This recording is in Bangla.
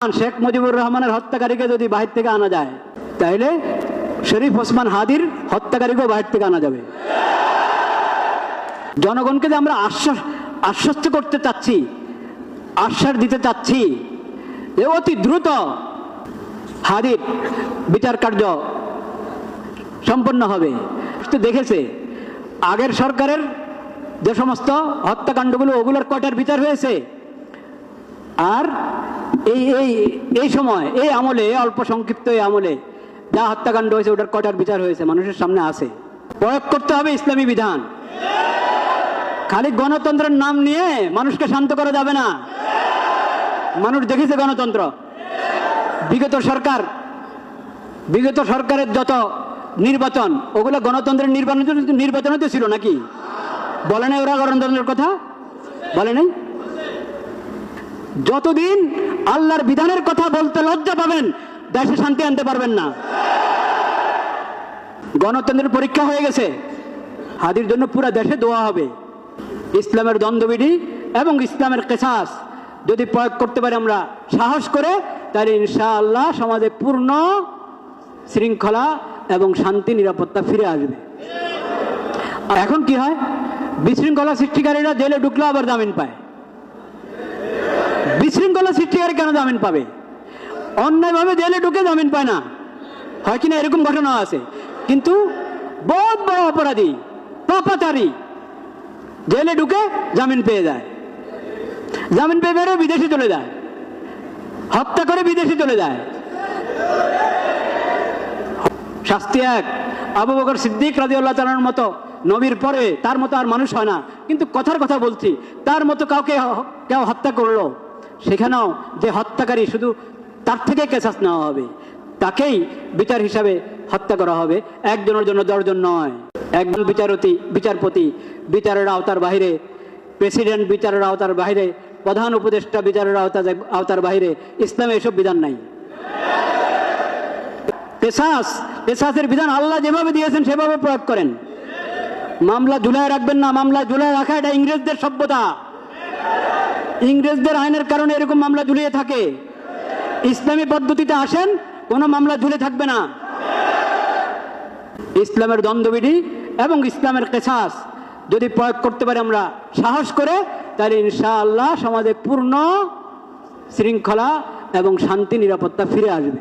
শেখ মুজিবুর রহমানের হত্যাকারীকে যদি বাহির থেকে আনা যায়, তাহলে শরীফ ওসমান হাদির হত্যাকারীকেও বাহির থেকে আনা যাবে। জনগণকে যে আমরা আশ্বস্ত করতে চাচ্ছি, আশ্বাস দিতে চাচ্ছি যে অতি দ্রুত হাদির বিচার কার্য সম্পন্ন হবে। দেখেছে আগের সরকারের যে সমস্ত হত্যাকাণ্ডগুলো, ওগুলোর কয়টার বিচার হয়েছে, আর এই সময়, এই আমলে, অল্প সংক্ষিপ্ত এই আমলে যা হত্যাকাণ্ড হয়েছে ওটার কয়টার বিচার হয়েছে মানুষের সামনে আছে। প্রয়োগ করতে হবে ইসলামী বিধান। খালি গণতন্ত্রের নাম নিয়ে মানুষকে শান্ত করা যাবে না। মানুষ দেখেছে গণতন্ত্র। বিগত সরকারের যত নির্বাচন, ওগুলো গণতন্ত্রের নির্বাচন তো ছিল নাকি? বলে নাই ওরা গণতন্ত্রের কথা? বলে নাই? যতদিন আল্লাহর বিধানের কথা বলতে লজ্জা পাবেন, দেশে শান্তি আনতে পারবেন না। গণতন্ত্রের পরীক্ষা হয়ে গেছে। হাদির জন্য পুরো দেশে দোয়া হবে। ইসলামের দ্বন্দ্ববিধি এবং ইসলামের কিসাস যদি প্রয়োগ করতে পারি আমরা সাহস করে, তাহলে ইনশাআল্লাহ সমাজে পূর্ণ শৃঙ্খলা এবং শান্তি নিরাপত্তা ফিরে আসবে। এখন কি হয়, বিশৃঙ্খলা সৃষ্টিকারীরা জেলে ঢুকলে আবার জামিন পায়। বিশৃঙ্খলা সৃষ্টিকারী কেন জামিন পাবে? অন্যায়ভাবে জেলে ঢুকে জামিন পায় না, হয় কিনা? এরকম ঘটনা আছে। কিন্তু বহুত বড় অপরাধী, পাপাচারী জেলে ঢুকে জামিন পেয়ে যায়। জামিন পেয়ে বেরো বিদেশে চলে যায়, হত্যা করে বিদেশে চলে যায়। শাস্তি এক। আবু বকর সিদ্দিক রাদিয়াল্লাহু তাআলার মতো নবীর পরে তার মতো আর মানুষ হয় না, কিন্তু কথার কথা বলছি, তার মতো কেউ হত্যা করলো, সেখানেও যে হত্যাকারী শুধু তার থেকে কেসাস নেওয়া হবে, তাকেই বিচার হিসাবে হত্যা করা হবে। একজনের জন্য 10 জন নয়। একজন বিচারপতি বিচারের আওতার বাইরে, প্রেসিডেন্ট বিচারের আওতার বাইরে, প্রধান উপদেষ্টা বিচারের আওতার বাইরে। ইসলামে এসব বিধান নাই। কেসাসের বিধান আল্লাহ যেভাবে দিয়েছেন সেভাবে প্রয়োগ করেন। মামলা ঝুলায় রাখবেন না। মামলা ঝুলায় রাখা এটা ইংরেজদের সভ্যতা। ইংরেজদের আইনের কারণে এরকম মামলা ঝুলিয়ে থাকে। ইসলামী পদ্ধতিতে আসেন, কোনো মামলা ঝুলে থাকবে না। ইসলামের দ্বন্দ্ববিধি এবং ইসলামের কিসাস যদি প্রয়োগ করতে পারি আমরা সাহস করে, তাহলে ইনশাআল্লাহ সমাজে পূর্ণ শৃঙ্খলা এবং শান্তি নিরাপত্তা ফিরে আসবে।